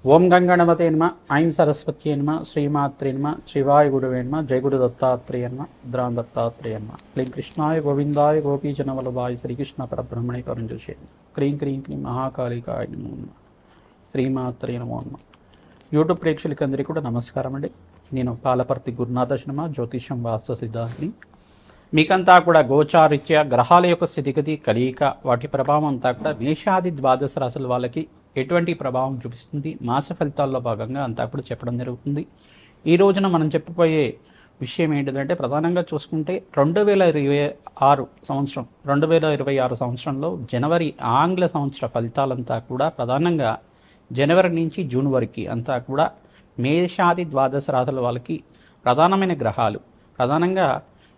ఓం గంగణపతే నమ ఐం సరస్వత్యే నమ శ్రీమాత్రే నమ శివాయ గురువే నమ జయ గురు దత్తాత్రేయ నమ ద్రాం దత్తాత్రేయ నమ క్లీం కృష్ణాయ గోవిందాయ గోపీజనవల్లభాయ శ్రీకృష్ణ పరబ్రహ్మణే పరంజోషే క్రీం క్రీం క్లీం మహాకాళికాయ నమో నమ శ్రీమాత్రే నమో నమ. యూట్యూబ్ ప్రేక్షకులందరికీ కూడా నమస్కారం అండి. నేను పాలపర్తి గురునాథ శర్మ, జ్యోతిషం వాస్తు సిద్ధాంతిని. మీకంతా కూడా గోచారిత్య గ్రహాల యొక్క స్థితిగతి కలియిక వాటి ప్రభావం అంతా కూడా మేషాది ద్వాదశ రాశుల వాళ్ళకి ఎటువంటి ప్రభావం చూపిస్తుంది, మాస ఫలితాల్లో భాగంగా అంతా కూడా చెప్పడం జరుగుతుంది. ఈ రోజున మనం చెప్పబోయే విషయం ఏంటిదంటే, ప్రధానంగా చూసుకుంటే 2026 సంవత్సరంలో జనవరి ఆంగ్ల సంవత్సర ఫలితాలంతా కూడా ప్రధానంగా జనవరి నుంచి జూన్ వరకు అంతా కూడా మేషాది ద్వాదశ రాశుల వాళ్ళకి ప్రధానమైన గ్రహాలు ప్రధానంగా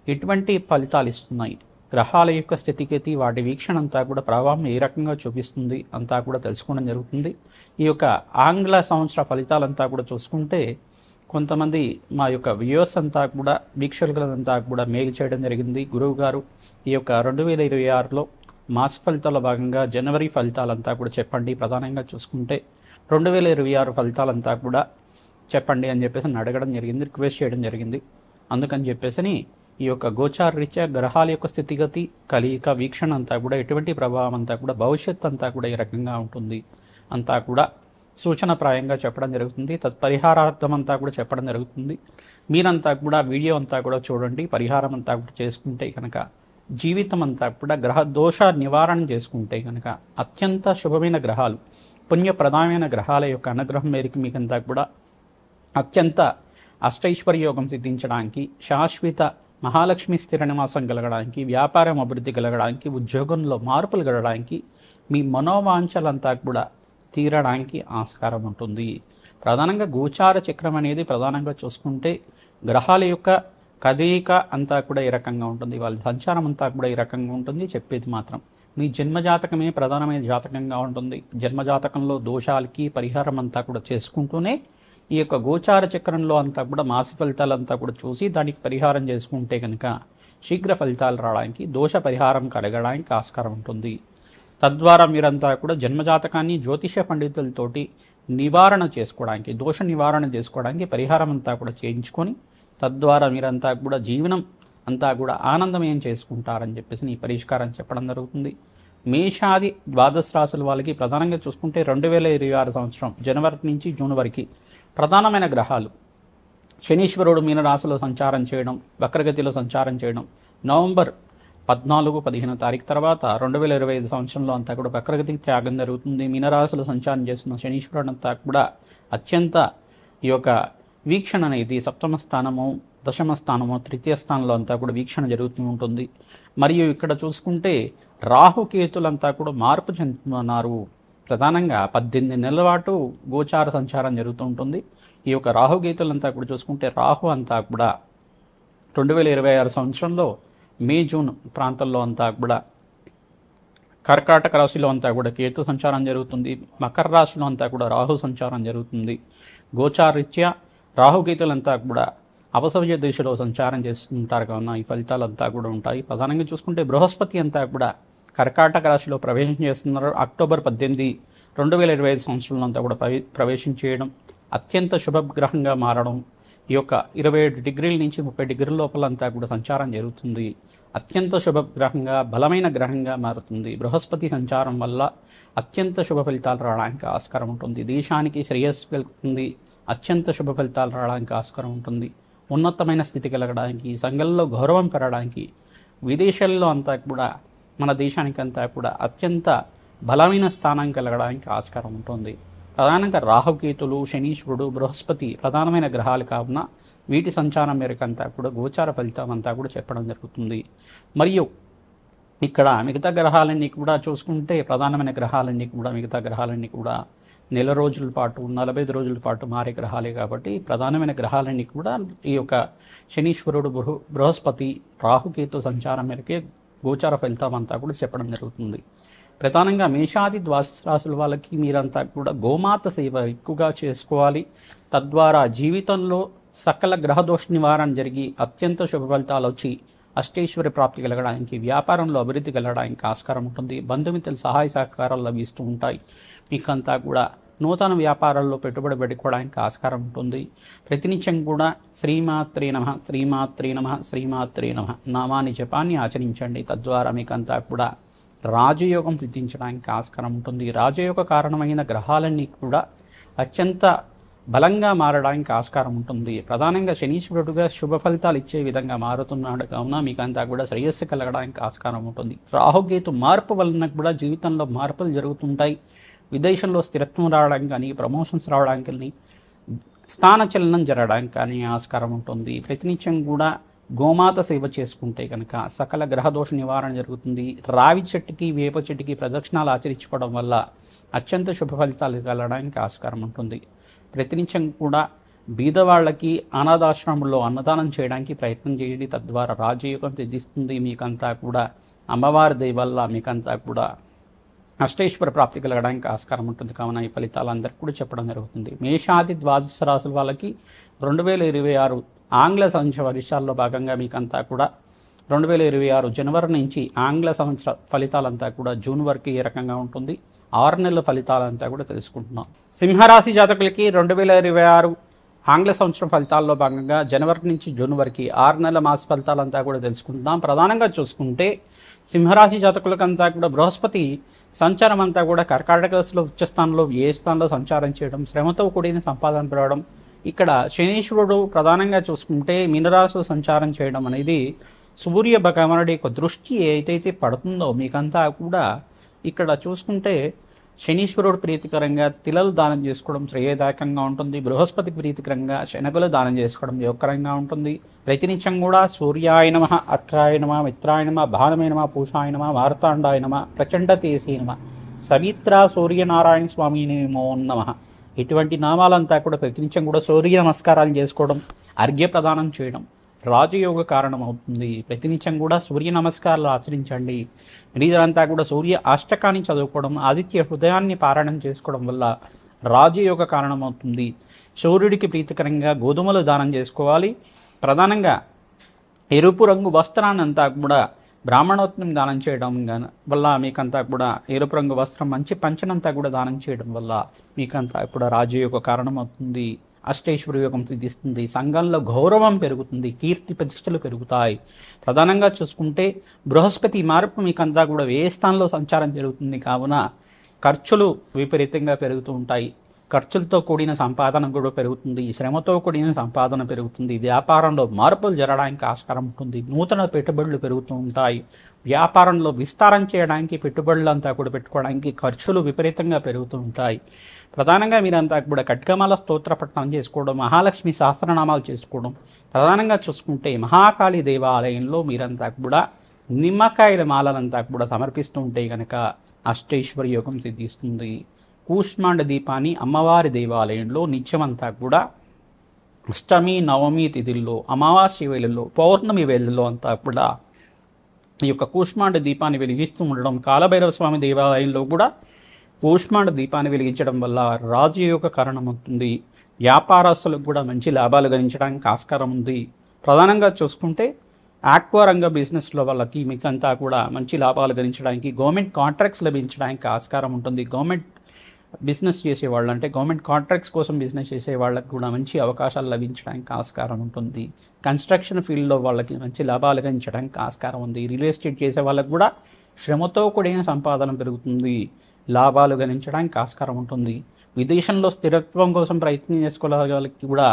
ఎటువంటి ఫలితాలు ఇస్తున్నాయి, గ్రహాల యొక్క స్థితిగతి వాటి వీక్షణ అంతా కూడా ప్రభావం ఏ రకంగా చూపిస్తుంది అంతా కూడా తెలుసుకోవడం జరుగుతుంది. ఈ యొక్క ఆంగ్ల సంవత్సర ఫలితాలంతా కూడా చూసుకుంటే కొంతమంది మా యొక్క వ్యూవర్స్ అంతా కూడా వీక్షకులంతా కూడా మెయిల్ చేయడం జరిగింది. గురువు గారు ఈ యొక్క 2026లో మాస ఫలితాల భాగంగా జనవరి ఫలితాలంతా కూడా చెప్పండి, ప్రధానంగా చూసుకుంటే 2026 ఫలితాలంతా కూడా చెప్పండి అని చెప్పేసి అడగడం జరిగింది, రిక్వెస్ట్ చేయడం జరిగింది. అందుకని చెప్పేసి ఈ యొక్క గోచార రీత్యా గ్రహాల యొక్క స్థితిగతి కలియిక వీక్షణ అంతా కూడా ఎటువంటి ప్రభావం అంతా కూడా భవిష్యత్ అంతా కూడా ఏ రకంగా ఉంటుంది అంతా కూడా సూచనప్రాయంగా చెప్పడం జరుగుతుంది. తత్పరిహారార్థం అంతా కూడా చెప్పడం జరుగుతుంది. మీరంతా కూడా వీడియో అంతా కూడా చూడండి. పరిహారం అంతా కూడా చేసుకుంటే కనుక జీవితం అంతా కూడా గ్రహ దోష నివారణ చేసుకుంటే కనుక అత్యంత శుభమైన గ్రహాలు, పుణ్యప్రదమైన గ్రహాల యొక్క అనుగ్రహం మేరకు మీకంతా కూడా అత్యంత అష్టైశ్వర్య యోగం సిద్ధించడానికి, శాశ్వత మహాలక్ష్మి స్థిర నివాసం కలగడానికి, వ్యాపారం అభివృద్ధి కలగడానికి, ఉద్యోగంలో మార్పులు కలగడానికి, మీ మనోవాంఛలంతా కూడా తీరడానికి ఆస్కారం ఉంటుంది. ప్రధానంగా గోచార చక్రం అనేది ప్రధానంగా చూసుకుంటే గ్రహాల యొక్క కదయిక అంతా కూడా ఈ రకంగా ఉంటుంది, వాళ్ళ సంచారం అంతా కూడా ఈ రకంగా ఉంటుంది. చెప్పేది మాత్రం మీ జన్మజాతకమే ప్రధానమైన జాతకంగా ఉంటుంది. జన్మజాతకంలో దోషాలకి పరిహారం అంతా కూడా చేసుకుంటూనే ఈ యొక్క గోచార చక్రంలో అంతా కూడా మాస ఫలితాలంతా కూడా చూసి దానికి పరిహారం చేసుకుంటే కనుక శీఘ్ర ఫలితాలు రావడానికి, దోష పరిహారం కలగడానికి ఆస్కారం ఉంటుంది. తద్వారా మీరంతా కూడా జన్మజాతకాన్ని జ్యోతిష పండితులతోటి నివారణ చేసుకోవడానికి, దోష నివారణ చేసుకోవడానికి పరిహారం అంతా కూడా చేయించుకొని తద్వారా మీరంతా కూడా జీవనం అంతా కూడా ఆనందమయం చేసుకుంటారని చెప్పేసి ఈ పరిష్కారం చెప్పడం జరుగుతుంది. మేషాది ద్వాదశ రాశుల వాళ్ళకి ప్రధానంగా చూసుకుంటే 2026 సంవత్సరం జనవరి నుంచి జూన్ వరకు ప్రధానమైన గ్రహాలు శనీశ్వరుడు మీనరాశిలో సంచారం చేయడం, వక్రగతిలో సంచారం చేయడం, నవంబర్ 14-15 తారీఖు తర్వాత 2025 సంవత్సరంలో అంతా కూడా వక్రగతికి త్యాగం జరుగుతుంది. మీనరాశిలో సంచారం చేస్తున్న శనీశ్వరుడు అంతా కూడా అత్యంత ఈ యొక్క వీక్షణ అనేది సప్తమ స్థానము, దశమ స్థానము, తృతీయ స్థానంలో అంతా కూడా వీక్షణ జరుగుతూ ఉంటుంది. మరియు ఇక్కడ చూసుకుంటే రాహుకేతులంతా కూడా మార్పు చెందుతున్నారు. ప్రధానంగా 18 నెలల పాటు గోచార సంచారం జరుగుతూ ఉంటుంది. ఈ యొక్క రాహుకేతులంతా కూడా చూసుకుంటే రాహు అంతా కూడా 2026 సంవత్సరంలో మే జూన్ ప్రాంతంలో అంతా కూడా కర్కాటక రాశిలో అంతా కూడా కేతు సంచారం జరుగుతుంది. మకర రాశిలో అంతా కూడా రాహు సంచారం జరుగుతుంది. గోచారీత్యా రాహుకేతులంతా కూడా అపసవ్య దిశలో సంచారం చేస్తుంటారు కావున ఈ ఫలితాలంతా కూడా ఉంటాయి. ప్రధానంగా చూసుకుంటే బృహస్పతి అంతా కూడా కర్కాటక రాశిలో ప్రవేశం చేస్తున్నారు. అక్టోబర్ 18, 2025 సంవత్సరంలో అంతా కూడా ప్రవేశం చేయడం, అత్యంత శుభగ్రహంగా మారడం, ఈ యొక్క 27 డిగ్రీల నుంచి 30 డిగ్రీల లోపల అంతా కూడా సంచారం జరుగుతుంది. అత్యంత శుభగ్రహంగా బలమైన గ్రహంగా మారుతుంది. బృహస్పతి సంచారం వల్ల అత్యంత శుభ ఫలితాలు రావడానికి ఆస్కారం ఉంటుంది. దేశానికి శ్రేయస్సు కలుగుతుంది. అత్యంత శుభ ఫలితాలు రావడానికి ఆస్కారం ఉంటుంది. ఉన్నతమైన స్థితి కలగడానికి, సంఘంలో గౌరవం పెరగడానికి, విదేశాల్లో అంతా కూడా మన దేశానికి అంతా కూడా అత్యంత బలమైన స్థానం కలగడానికి ఆస్కారం ఉంటుంది. ప్రధానంగా రాహుకేతులు, శనీశ్వరుడు, బృహస్పతి ప్రధానమైన గ్రహాలు కావున వీటి సంచారం మేరకు అంతా కూడా గోచార ఫలితం అంతా కూడా చెప్పడం జరుగుతుంది. మరియు ఇక్కడ మిగతా గ్రహాలన్నీ కూడా చూసుకుంటే ప్రధానమైన గ్రహాలన్నీ కూడా మిగతా గ్రహాలన్నీ కూడా నెల రోజుల పాటు 45 రోజుల పాటు మారే గ్రహాలే కాబట్టి ప్రధానమైన గ్రహాలన్నీ కూడా ఈ యొక్క శనీశ్వరుడు, బృహస్పతి, రాహుకేతు సంచారం మేరకే గోచార ఫలితం అంతా కూడా చెప్పడం జరుగుతుంది. ప్రధానంగా మేషాది ద్వాదశ రాశుల వాళ్ళకి మీరంతా కూడా గోమాత సేవ ఎక్కువగా చేసుకోవాలి. తద్వారా జీవితంలో సకల గ్రహదోష నివారణ జరిగి అత్యంత శుభ ఫలితాలు వచ్చి అష్టైశ్వర్య ప్రాప్తి కలగడానికి, వ్యాపారంలో అభివృద్ధి కలగడానికి ఆస్కారం ఉంటుంది. బంధుమిత్రుల సహాయ సహకారాలు లభిస్తూ ఉంటాయి. మీకంతా కూడా నూతన వ్యాపారాల్లో పెట్టుబడి పెట్టుకోవడానికి ఆస్కారం ఉంటుంది. ప్రతినిత్యం కూడా శ్రీమాత్రే నమః శ్రీమాత్రే నమః శ్రీమాత్రే నమః నామాన్ని జపాన్ని ఆచరించండి. తద్వారా మీకంతా కూడా రాజయోగం సిద్ధించడానికి ఆస్కారం ఉంటుంది. రాజయోగ కారణమైన గ్రహాలన్నీ కూడా అత్యంత బలంగా మారడానికి ఆస్కారం ఉంటుంది. ప్రధానంగా శనీశ్వరుడుగా శుభ ఫలితాలు ఇచ్చే విధంగా మారుతున్నాడు కావున మీకంతా కూడా శ్రేయస్సు కలగడానికి ఆస్కారం ఉంటుంది. రాహుకేతు మార్పు వలన కూడా జీవితంలో మార్పులు జరుగుతుంటాయి. విదేశంలో స్థిరత్వం రావడానికి కానీ, ప్రమోషన్స్ రావడానికి కానీ, స్థానచలనం జరగడానికి కానీ ఆస్కారం ఉంటుంది. ప్రతినిత్యం కూడా గోమాత సేవ చేసుకుంటే కనుక సకల గ్రహదోష నివారణ జరుగుతుంది. రావి చెట్టుకి వేప చెట్టుకి ప్రదక్షిణాలు ఆచరించుకోవడం వల్ల అత్యంత శుభ ఫలితాలు కలగడానికి ఆస్కారం ఉంటుంది. ప్రతినిత్యం కూడా బీదవాళ్ళకి అనాథాశ్రమంలో అన్నదానం చేయడానికి ప్రయత్నం చేయండి. తద్వారా రాజయోగం సిద్ధిస్తుంది. మీకంతా కూడా అమ్మవారి దయ వల్ల మీకంతా కూడా అష్టేశ్వర ప్రాప్తి కలగడానికి ఆస్కారం ఉంటుంది. కావున ఈ ఫలితాలు అందరికీ కూడా చెప్పడం జరుగుతుంది. మేషాది ద్వాదశ రాశుల వాళ్ళకి 2026 ఆంగ్ల సంవత్సర వర్షాల్లో భాగంగా మీకంతా కూడా 2026 జనవరి నుంచి ఆంగ్ల సంవత్సర ఫలితాలంతా కూడా జూన్ వరకు ఏ రకంగా ఉంటుంది, 6 నెలల ఫలితాలంతా కూడా తెలుసుకుంటున్నాం. సింహరాశి జాతకులకి 2026 ఆంగ్ల సంవత్సరం ఫలితాల్లో భాగంగా జనవరి నుంచి జూన్ వరకు 6 నెలల మాస ఫలితాలంతా కూడా తెలుసుకుంటున్నాం. ప్రధానంగా చూసుకుంటే సింహరాశి జాతకులకంతా కూడా బృహస్పతి సంచారం అంతా కూడా కర్కాటక రాశిలో ఉచ్చస్థానంలో ఏ స్థానంలో సంచారం చేయడం, శ్రమతో కూడిన సంపాదన పెరగడం. ఇక్కడ శనీశ్వరుడు ప్రధానంగా చూసుకుంటే మీనరాశిలో సంచారం చేయడం అనేది సూర్య భగవానుడి యొక్క దృష్టి ఏదైతే పడుతుందో మీకంతా కూడా ఇక్కడ చూసుకుంటే శనీశ్వరుడు ప్రీతికరంగా తిలలు దానం చేసుకోవడం శ్రేయదాయకంగా ఉంటుంది. బృహస్పతికి ప్రీతికరంగా శనగలు దానం చేసుకోవడం యోగకరంగా ఉంటుంది. ప్రతినిత్యం కూడా సూర్యాయ నమః, అర్కాయ నమః, మిత్రాయ నమః, భానమే నమః, పూషాయ నమః, మార్తాండాయ నమః, ప్రచండ తేజసే నమః, సవిత్ర సూర్యనారాయణ స్వామి నమో నమః ఇటువంటి నామాలంతా కూడా ప్రతినిత్యం కూడా సూర్య నమస్కారాలు చేసుకోవడం, అర్ఘ్య ప్రదానం చేయడం రాజయోగ కారణం అవుతుంది. ప్రతినిత్యం కూడా సూర్య నమస్కారాలు ఆచరించండి. మీరంతా కూడా సూర్య అష్టకాన్ని చదువుకోవడం, ఆదిత్య హృదయాన్ని పారాయణం చేసుకోవడం వల్ల రాజయోగ కారణం అవుతుంది. సూర్యుడికి ప్రీతికరంగా గోధుమలు దానం చేసుకోవాలి. ప్రధానంగా ఎరుపు రంగు వస్త్రాన్ని అంతా కూడా బ్రాహ్మణోత్నం దానం చేయడం వల్ల మీకంతా కూడా ఎరుపు రంగు వస్త్రం మంచి పంచనంతా కూడా దానం చేయడం వల్ల మీకంతా కూడా రాజయోగ కారణం అవుతుంది. అష్టేశ్వర యోగం సిద్ధిస్తుంది. సంఘంలో గౌరవం పెరుగుతుంది, కీర్తి ప్రతిష్టలు పెరుగుతాయి. ప్రధానంగా చూసుకుంటే బృహస్పతి మార్పు మీకంతా కూడా ఏ స్థానంలో సంచారం జరుగుతుంది కావున ఖర్చులు విపరీతంగా పెరుగుతూ ఉంటాయి. ఖర్చులతో కూడిన సంపాదన కూడా పెరుగుతుంది, శ్రమతో కూడిన సంపాదన పెరుగుతుంది. వ్యాపారంలో మార్పులు జరగడానికి ఆస్కారం ఉంటుంది. నూతన పెట్టుబడులు పెరుగుతూ ఉంటాయి. వ్యాపారంలో విస్తారం చేయడానికి పెట్టుబడులంతా కూడా పెట్టుకోవడానికి ఖర్చులు విపరీతంగా పెరుగుతూ ఉంటాయి. ప్రధానంగా మీరంతా కూడా ఖడ్గమాల స్తోత్ర పఠనం చేసుకోవడం, మహాలక్ష్మి సహస్రనామాలు చేసుకోవడం. ప్రధానంగా చూసుకుంటే మహాకాళి దేవాలయంలో మీరంతా కూడా నిమ్మకాయల మాలలంతా కూడా సమర్పిస్తూ ఉంటే కనుక అష్టైశ్వర్య యోగం సిద్ధిస్తుంది. కూష్మాండ దీపాన్ని అమ్మవారి దేవాలయంలో నిత్యమంతా కూడా అష్టమి నవమి తిథుల్లో, అమావాస్య వేళల్లో, పౌర్ణమి వేళల్లో అంతా కూడా ఈ యొక్క కూష్మాండ దీపాన్ని వెలిగిస్తూ ఉండడం. కాలభైరవ స్వామి దేవాలయంలో కూడా కూష్మాండ దీపాన్ని వెలిగించడం వల్ల రాజయోగ కారణం అవుతుంది. వ్యాపారస్తులకు కూడా మంచి లాభాలు గణించడానికి ఆస్కారం ఉంది. ప్రధానంగా చూసుకుంటే ఆక్వా రంగ బిజినెస్లో వాళ్ళకి మీకంతా కూడా మంచి లాభాలు గణించడానికి, గవర్నమెంట్ కాంట్రాక్ట్స్ లభించడానికి ఆస్కారం ఉంటుంది. గవర్నమెంట్ బిజినెస్ చేసేవాళ్ళు అంటే గవర్నమెంట్ కాంట్రాక్ట్స్ కోసం బిజినెస్ చేసే వాళ్ళకి కూడా మంచి అవకాశాలు లభించడానికి ఆస్కారం ఉంటుంది. కన్స్ట్రక్షన్ ఫీల్డ్లో వాళ్ళకి మంచి లాభాలు గణించడానికి ఆస్కారం ఉంది. రియల్ ఎస్టేట్ చేసే వాళ్ళకి కూడా శ్రమతో కూడిన సంపాదన పెరుగుతుంది, లాభాలు గణించడానికి ఆస్కారం ఉంటుంది. విదేశంలో స్థిరత్వం కోసం ప్రయత్నం చేసుకోగల వాళ్ళకి కూడా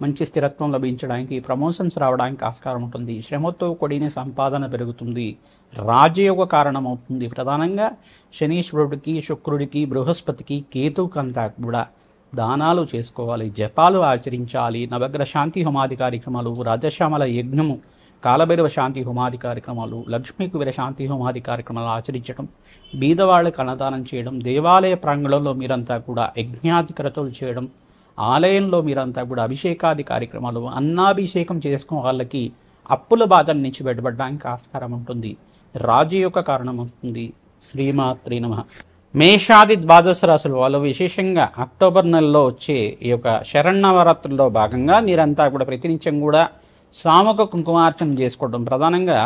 మంచి స్థిరత్వం లభించడానికి, ప్రమోషన్స్ రావడానికి ఆస్కారం ఉంటుంది. శ్రమతో కూడిన సంపాదన పెరుగుతుంది, రాజయోగ కారణం అవుతుంది. ప్రధానంగా శనీశ్వరుడికి, శుక్రుడికి, బృహస్పతికి, కేతుకంతా కూడా దానాలు చేసుకోవాలి, జపాలు ఆచరించాలి. నవగ్రహ శాంతి హోమాది కార్యక్రమాలు, రాజశ్యామల యజ్ఞము, కాలభైరవ శాంతి హోమాది కార్యక్రమాలు, లక్ష్మీ కుబేర శాంతి హోమాది కార్యక్రమాలు ఆచరించడం, బీదవాళ్ళకి అన్నదానం చేయడం, దేవాలయ ప్రాంగణంలో మీరంతా కూడా యజ్ఞాధికరతలు చేయడం, ఆలయంలో మీరంతా కూడా అభిషేకాది కార్యక్రమాలు, అన్నాభిషేకం చేసుకున్న వాళ్ళకి అప్పుల బాధల నుంచి బయటపడడానికి ఆస్కారం ఉంటుంది. రాజయోగ కారణం అవుతుంది. శ్రీమాత్రే నమః. మేషాది ద్వాదశ రాశుల వాళ్ళు విశేషంగా అక్టోబర్ నెలలో వచ్చే ఈ యొక్క శరన్నవరాత్రుల్లో భాగంగా మీరంతా కూడా ప్రతినిత్యం కూడా సామూహిక కుంకుమార్చన చేసుకోవడం. ప్రధానంగా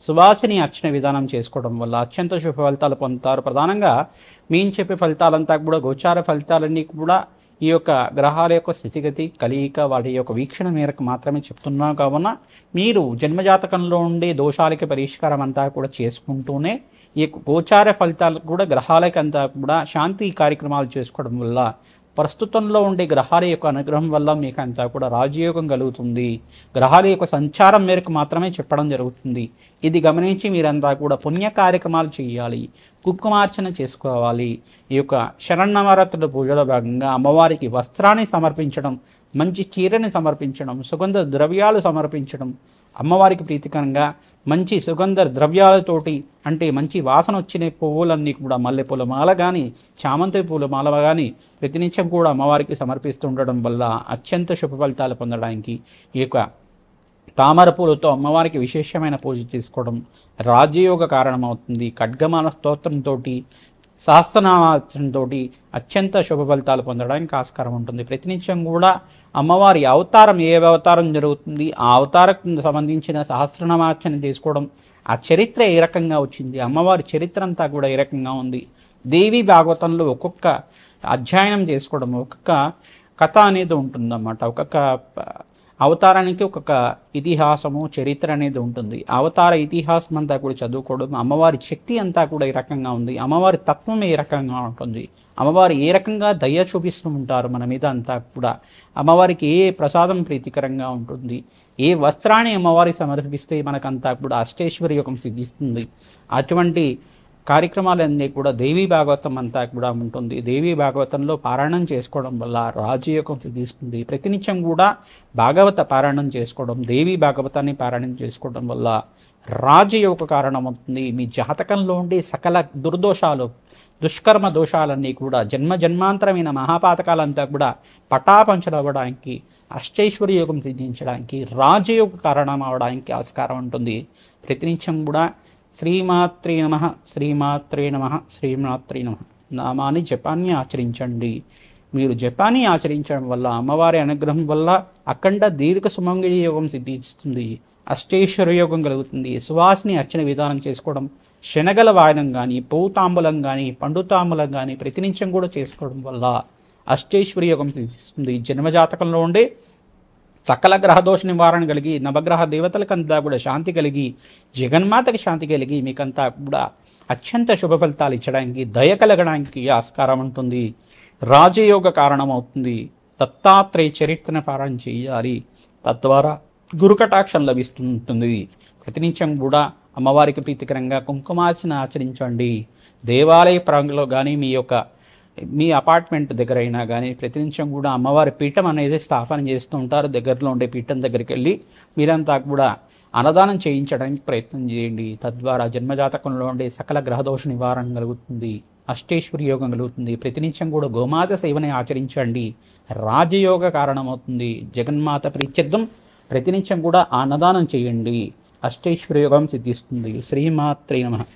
సువాసిని అర్చన విధానం చేసుకోవడం వల్ల అత్యంత శుభ ఫలితాలు పొందుతారు. ప్రధానంగా మేము చెప్పే ఫలితాలంతా కూడా గోచార ఫలితాలన్నీ కూడా ఈ యొక్క గ్రహాల యొక్క స్థితిగతి కలయిక వాటి యొక్క వీక్షణ మేరకు మాత్రమే చెప్తున్నాం. కావున మీరు జన్మజాతకంలో ఉండే దోషాలకి పరిష్కారం అంతా కూడా చేసుకుంటూనే ఈ గోచార ఫలితాలకు కూడా గ్రహాలకి అంతా కూడా శాంతి కార్యక్రమాలు చేసుకోవడం వల్ల ప్రస్తుతంలో ఉండే గ్రహాల యొక్క అనుగ్రహం వల్ల మీకు అంతా కూడా రాజయోగం కలుగుతుంది. గ్రహాల యొక్క సంచారం మేరకు మాత్రమే చెప్పడం జరుగుతుంది. ఇది గమనించి మీరంతా కూడా పుణ్య కార్యక్రమాలు చేయాలి, కుంకుమార్చన చేసుకోవాలి. ఈ యొక్క శరన్నవరాత్రుల పూజలో భాగంగా అమ్మవారికి వస్త్రాన్ని సమర్పించడం, మంచి చీరని సమర్పించడం, సుగంధ ద్రవ్యాలు సమర్పించడం, అమ్మవారికి ప్రీతికరంగా మంచి సుగంధ ద్రవ్యాలతోటి అంటే మంచి వాసన వచ్చిన పువ్వులన్నీ కూడా మల్లెపూల మాల కానీ చామంతి పూల మాల కానీ ప్రతినిత్యం కూడా అమ్మవారికి సమర్పిస్తుండడం వల్ల అత్యంత శుభ ఫలితాలు పొందడానికి ఈ యొక్క తామర పూలతో అమ్మవారికి విశేషమైన పూజ చేసుకోవడం రాజయోగ కారణమవుతుంది. ఖడ్గమాల స్తోత్రంతో సహస్రనామార్చనతో అత్యంత శుభ ఫలితాలు పొందడానికి ఆస్కారం ఉంటుంది. ప్రతినిత్యం కూడా అమ్మవారి అవతారం ఏ అవతారం జరుగుతుంది ఆ అవతారం సంబంధించిన సహస్రనామార్చన చేసుకోవడం, ఆ చరిత్ర ఏ రకంగా వచ్చింది, అమ్మవారి చరిత్ర అంతా కూడా ఏ రకంగా ఉంది, దేవి భాగవతంలో ఒక్కొక్క అధ్యయనం చేసుకోవడం, ఒక్కొక్క కథ అనేది ఉంటుందన్నమాట. ఒక్కొక్క అవతారానికి ఒక్కొక్క ఇతిహాసము చరిత్ర అనేది ఉంటుంది. అవతార ఇతిహాసం అంతా కూడా చదువుకోవడం, అమ్మవారి శక్తి అంతా కూడా ఏ రకంగా ఉంది, అమ్మవారి తత్వం ఏ రకంగా ఉంటుంది, అమ్మవారు ఏ రకంగా దయ చూపిస్తూ ఉంటారు మన మీద అంతా కూడా, అమ్మవారికి ఏ ప్రసాదం ప్రీతికరంగా ఉంటుంది, ఏ వస్త్రాన్ని అమ్మవారికి సమర్పిస్తే మనకంతా కూడా అష్టైశ్వర్య యోగం సిద్ధిస్తుంది. అటువంటి కార్యక్రమాలన్నీ కూడా దేవీ భాగవతం అంతా కూడా ఉంటుంది. దేవీ భాగవతంలో పారాయణం చేసుకోవడం వల్ల రాజయోగం సిద్ధిస్తుంది. ప్రతినిత్యం కూడా భాగవత పారాయణం చేసుకోవడం, దేవీ భాగవతాన్ని పారాయణం చేసుకోవడం వల్ల రాజయోగ కారణమవుతుంది. మీ జాతకంలో ఉండే సకల దుర్దోషాలు దుష్కర్మ దోషాలన్నీ కూడా జన్మాంతరమైన మహాపాతకాలంతా కూడా పటాపంచలవ్వడానికి, అష్టైశ్వర్య యోగం సిద్ధించడానికి, రాజయోగ కారణం అవడానికి ఆస్కారం ఉంటుంది. ప్రతినిత్యం కూడా శ్రీమాత్రే నమః శ్రీమాత్రే నమః శ్రీమాత్రే నమః నామాన్ని జపాన్ని ఆచరించండి. మీరు జపాన్ని ఆచరించడం వల్ల అమ్మవారి అనుగ్రహం వల్ల అఖండ దీర్ఘ సుమంగళి యోగం సిద్ధిస్తుంది, అష్టైశ్వర్య యోగం కలుగుతుంది. సువాసిని అర్చన విధానం చేసుకోవడం, శనగల వాయనం కానీ పువ్వు తాంబూలం కానీ పండు తాంబూలం కానీ ప్రతినిత్యం కూడా చేసుకోవడం వల్ల అష్టైశ్వర్య యోగం సిద్ధిస్తుంది. జన్మజాతకంలో ఉండే సకల గ్రహదోష నివారణ కలిగి, నవగ్రహ దేవతలకంతా కూడా శాంతి కలిగి, జగన్మాతకి శాంతి కలిగి మీకంతా కూడా అత్యంత శుభ ఫలితాలు ఇచ్చడానికి, దయ కలగడానికి ఆస్కారం ఉంటుంది. రాజయోగ కారణమవుతుంది. దత్తాత్రేయ చరిత్రను పారాయణ చేయాలి, తద్వారా గురుకటాక్షం లభిస్తుంటుంది. ప్రతినిత్యం కూడా అమ్మవారికి ప్రీతికరంగా కుంకుమార్చన ఆచరించండి. దేవాలయ ప్రాంగంలో కానీ మీ అపార్ట్మెంట్ దగ్గర అయినా కానీ ప్రతినిత్యం కూడా అమ్మవారి పీఠం అనేది స్థాపన చేస్తూ ఉంటారు. దగ్గరలో ఉండే పీఠం దగ్గరికి వెళ్ళి మీరంతా కూడా అన్నదానం చేయించడానికి ప్రయత్నం చేయండి. తద్వారా జన్మజాతకంలో ఉండే సకల గ్రహదోష నివారణ కలుగుతుంది, అష్టైశ్వర్య యోగం కలుగుతుంది. ప్రతినిత్యం కూడా గోమాత సేవని ఆచరించండి, రాజయోగ కారణమవుతుంది. జగన్మాత ప్రీత్యర్థం ప్రతినిత్యం కూడా అన్నదానం చేయండి, అష్టైశ్వర్య యోగం సిద్ధిస్తుంది. శ్రీమాత్రే నమః.